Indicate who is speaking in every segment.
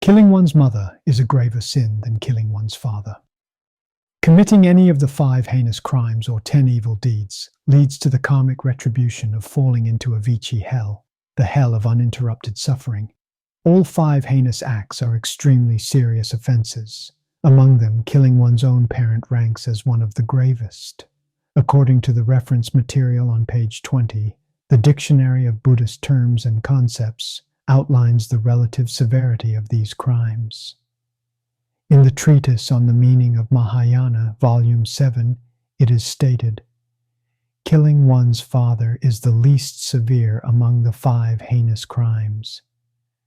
Speaker 1: Killing one's mother is a graver sin than killing one's father. Committing any of the 5 heinous crimes or 10 evil deeds leads to the karmic retribution of falling into a Vici hell, the hell of uninterrupted suffering. All 5 heinous acts are extremely serious offenses. Among them, killing one's own parent ranks as one of the gravest. According to the reference material on page 20, the Dictionary of Buddhist Terms and Concepts outlines the relative severity of these crimes. In the Treatise on the Meaning of Mahayana, Volume 7, it is stated, "Killing one's father is the least severe among the 5 heinous crimes.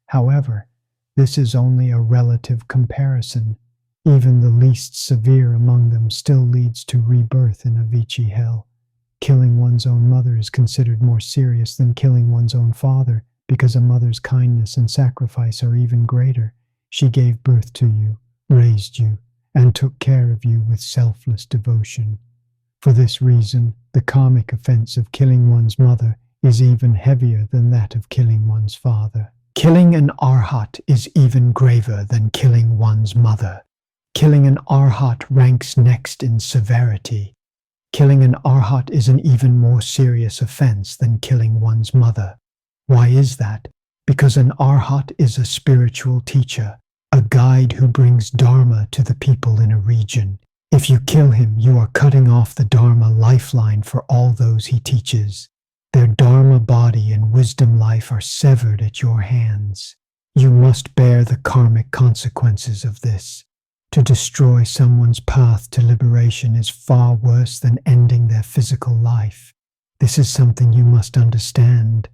Speaker 1: However, this is only a relative comparison. Even the least severe among them still leads to rebirth in a Vici hell. Killing one's own mother is considered more serious than killing one's own father, because a mother's kindness and sacrifice are even greater. She gave birth to you, raised you, and took care of you with selfless devotion. For this reason, the karmic offense of killing one's mother is even heavier than that of killing one's father. Killing an arhat is even graver than killing one's mother. Killing an arhat ranks next in severity. Killing an arhat is an even more serious offense than killing one's mother. Why is that? Because an arhat is a spiritual teacher, a guide who brings Dharma to the people in a region. If you kill him, you are cutting off the Dharma lifeline for all those he teaches. Their Dharma body and wisdom life are severed at your hands. You must bear the karmic consequences of this. To destroy someone's path to liberation is far worse than ending their physical life. This is something you must understand.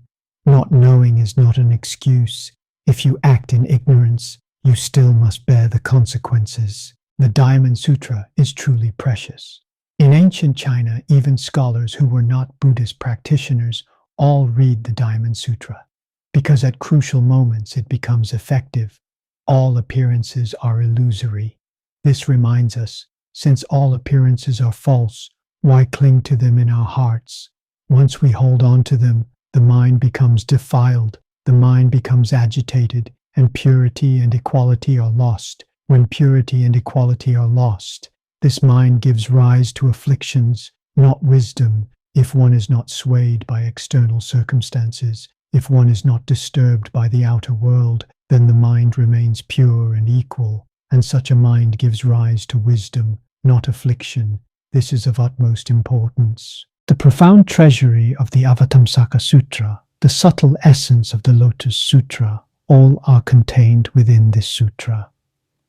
Speaker 1: Not knowing is not an excuse. If you act in ignorance, you still must bear the consequences. The Diamond Sutra is truly precious. In ancient China, even scholars who were not Buddhist practitioners all read the Diamond Sutra, because at crucial moments it becomes effective. All appearances are illusory. This reminds us, since all appearances are false, why cling to them in our hearts? Once we hold on to them, the mind becomes defiled, the mind becomes agitated, and purity and equality are lost. When purity and equality are lost, this mind gives rise to afflictions, not wisdom. If one is not swayed by external circumstances, if one is not disturbed by the outer world, then the mind remains pure and equal. And such a mind gives rise to wisdom, not affliction. This is of utmost importance. The profound treasury of the Avatamsaka Sutra, the subtle essence of the Lotus Sutra, all are contained within this sutra.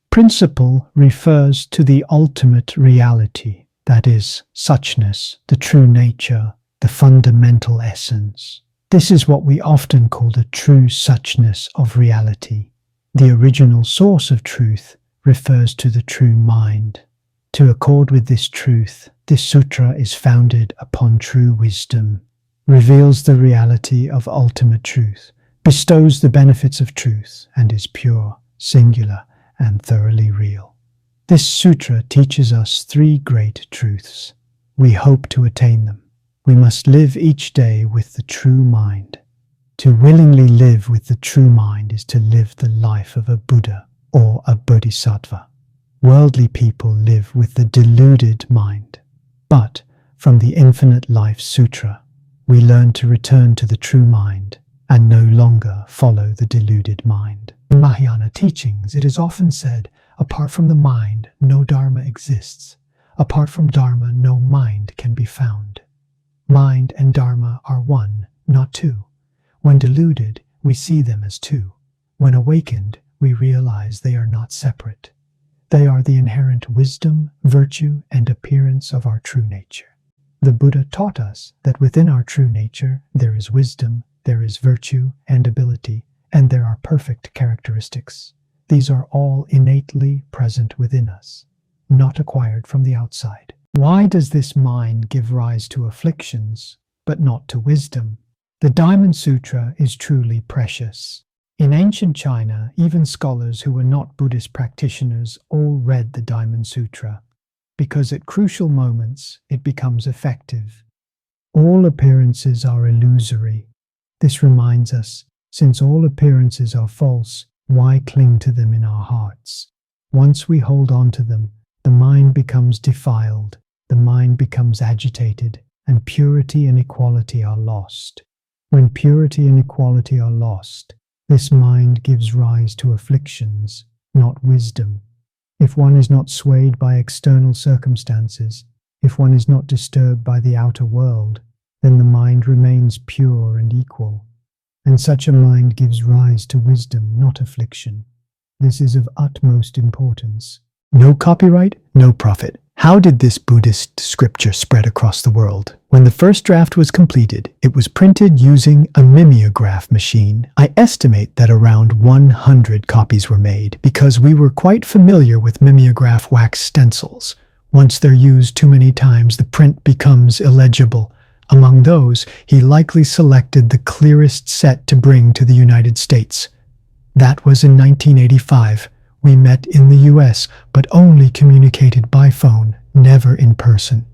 Speaker 1: Principle refers to the ultimate reality, that is, suchness, the true nature, the fundamental essence. This is what we often call the true suchness of reality. The original source of truth refers to the true mind. To accord with this truth, this sutra is founded upon true wisdom, reveals the reality of ultimate truth, bestows the benefits of truth, and is pure, singular, and thoroughly real. This sutra teaches us 3 great truths. We hope to attain them. We must live each day with the true mind. To willingly live with the true mind is to live the life of a Buddha or a Bodhisattva. Worldly people live with the deluded mind. But from the Infinite Life Sutra, we learn to return to the true mind and no longer follow the deluded mind. In Mahayana teachings, it is often said, apart from the mind, no Dharma exists. Apart from Dharma, no mind can be found. Mind and Dharma are one, not two. When deluded, we see them as two. When awakened, we realize they are not separate. They are the inherent wisdom, virtue, and appearance of our true nature. The Buddha taught us that within our true nature there is wisdom, there is virtue and ability, and there are perfect characteristics. These are all innately present within us, not acquired from the outside. Why does this mind give rise to afflictions, but not to wisdom? The Diamond Sutra is truly precious. In ancient China, even scholars who were not Buddhist practitioners all read the Diamond Sutra, because at crucial moments it becomes effective. All appearances are illusory. This reminds us, since all appearances are false, Why cling to them in our hearts? Once we hold on to them, the mind becomes defiled, the mind becomes agitated, and purity and equality are lost. When purity and equality are lost, this mind gives rise to afflictions, not wisdom. If one is not swayed by external circumstances, if one is not disturbed by the outer world, then the mind remains pure and equal. And such a mind gives rise to wisdom, not affliction. This is of utmost importance. No copyright, no profit. How did this Buddhist scripture spread across the world? When the first draft was completed, it was printed using a mimeograph machine. I estimate that around 100 copies were made because we were quite familiar with mimeograph wax stencils. Once they're used too many times, the print becomes illegible. Among those, he likely selected the clearest set to bring to the United States. That was in 1985. We met in the US, but only communicated by phone, never in person.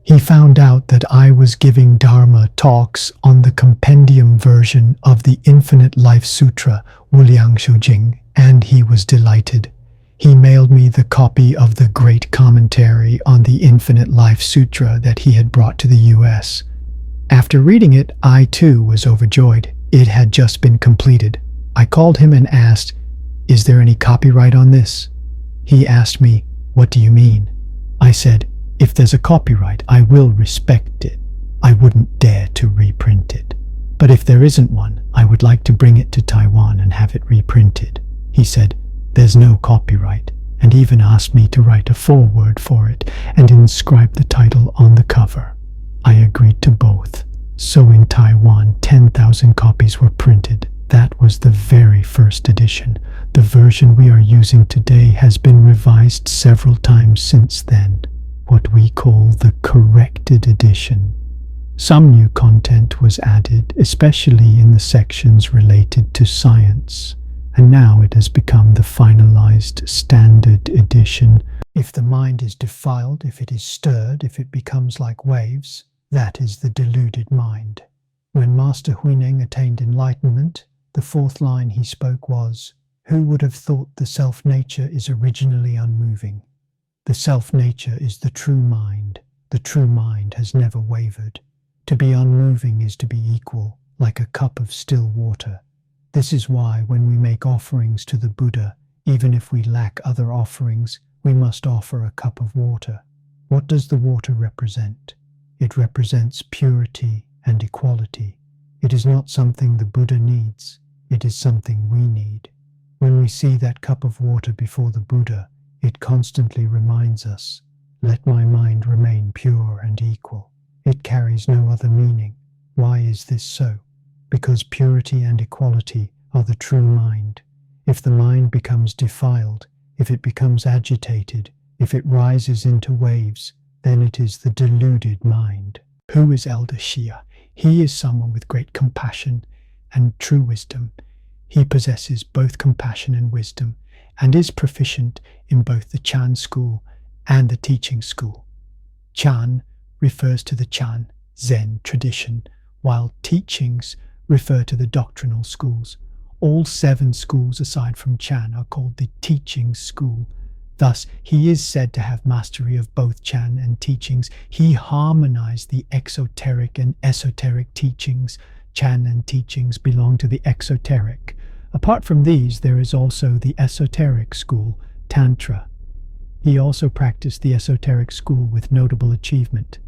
Speaker 1: He found out that I was giving Dharma talks on the compendium version of the Infinite Life Sutra, Wuliang Shujing, and he was delighted. He mailed me the copy of the great commentary on the Infinite Life Sutra that he had brought to the US. After reading it, I too was overjoyed. It had just been completed. I called him and asked, "Is there any copyright on this?" He asked me, "What do you mean?" I said, "If there's a copyright, I will respect it. I wouldn't dare to reprint it. But if there isn't one, I would like to bring it to Taiwan and have it reprinted." He said, "There's no copyright," and even asked me to write a foreword for it and inscribe the title on the cover. I agreed to both. So in Taiwan, 10,000 copies were printed. That was the very first edition. The version we are using today has been revised several times since then, what we call the corrected edition. Some new content was added, especially in the sections related to science, and now it has become the finalized standard edition. If the mind is defiled, if it is stirred, if it becomes like waves, that is the deluded mind. When Master Huineng attained enlightenment, the fourth line he spoke was, "Who would have thought the self-nature is originally unmoving? The self-nature is the true mind. The true mind has never wavered. To be unmoving is to be equal, like a cup of still water. This is why when we make offerings to the Buddha, even if we lack other offerings, we must offer a cup of water. What does the water represent? It represents purity and equality. It is not something the Buddha needs. It is something we need. When we see that cup of water before the Buddha, it constantly reminds us, let my mind remain pure and equal. It carries no other meaning. Why is this so? Because purity and equality are the true mind. If the mind becomes defiled, if it becomes agitated, if it rises into waves, then it is the deluded mind. Who is Elder Shia? He is someone with great compassion and true wisdom. He possesses both compassion and wisdom, and is proficient in both the Chan school and the teaching school. Chan refers to the Chan Zen tradition, while teachings refer to the doctrinal schools. All 7 schools aside from Chan are called the teaching school. Thus, he is said to have mastery of both Chan and teachings. He harmonized the exoteric and esoteric teachings. Chan and teachings belong to the exoteric. Apart from these, there is also the esoteric school, Tantra. He also practiced the esoteric school with notable achievement.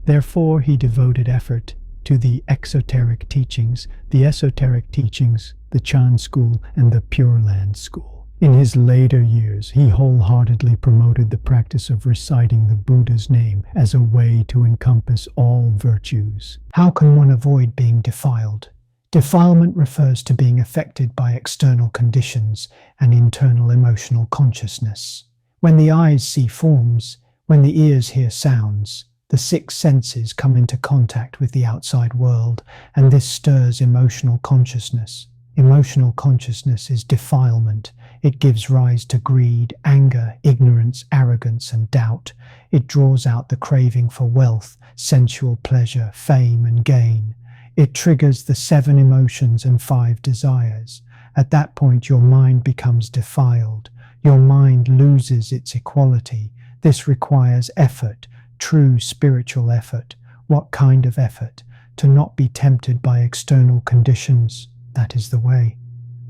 Speaker 1: Therefore, he devoted effort to the exoteric teachings, the esoteric teachings, the Chan school, and the Pure Land school. In his later years, he wholeheartedly promoted the practice of reciting the Buddha's name as a way to encompass all virtues. How can one avoid being defiled? Defilement refers to being affected by external conditions and internal emotional consciousness. When the eyes see forms, when the ears hear sounds, the 6 senses come into contact with the outside world, and this stirs emotional consciousness. Emotional consciousness is defilement. It gives rise to greed, anger, ignorance, arrogance, and doubt. It draws out the craving for wealth, sensual pleasure, fame, and gain. It triggers the 7 emotions and 5 desires. At that point, your mind becomes defiled. Your mind loses its equality. This requires effort, true spiritual effort. What kind of effort? To not be tempted by external conditions. That is the way.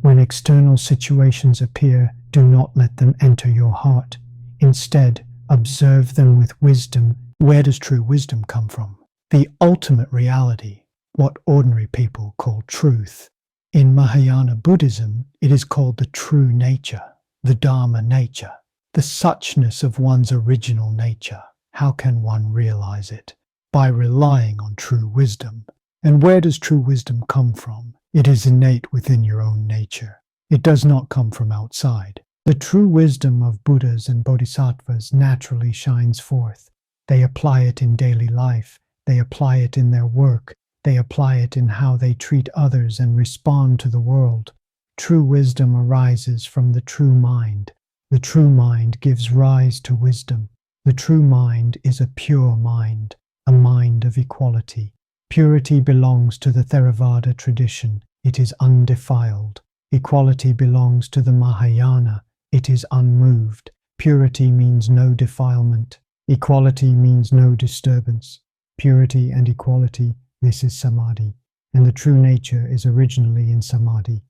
Speaker 1: When external situations appear, do not let them enter your heart. Instead, observe them with wisdom. Where does true wisdom come from? The ultimate reality, what ordinary people call truth. In Mahayana Buddhism, it is called the true nature, the Dharma nature, the suchness of one's original nature. How can one realize it? By relying on true wisdom. And where does true wisdom come from? It is innate within your own nature. It does not come from outside. The true wisdom of Buddhas and Bodhisattvas naturally shines forth. They apply it in daily life. They apply it in their work. They apply it in how they treat others and respond to the world. True wisdom arises from the true mind. The true mind gives rise to wisdom. The true mind is a pure mind, a mind of equality. Purity belongs to the Theravada tradition. It is undefiled. Equality belongs to the Mahayana. It is unmoved. Purity means no defilement. Equality means no disturbance. Purity and equality, this is samadhi. And the true nature is originally in samadhi.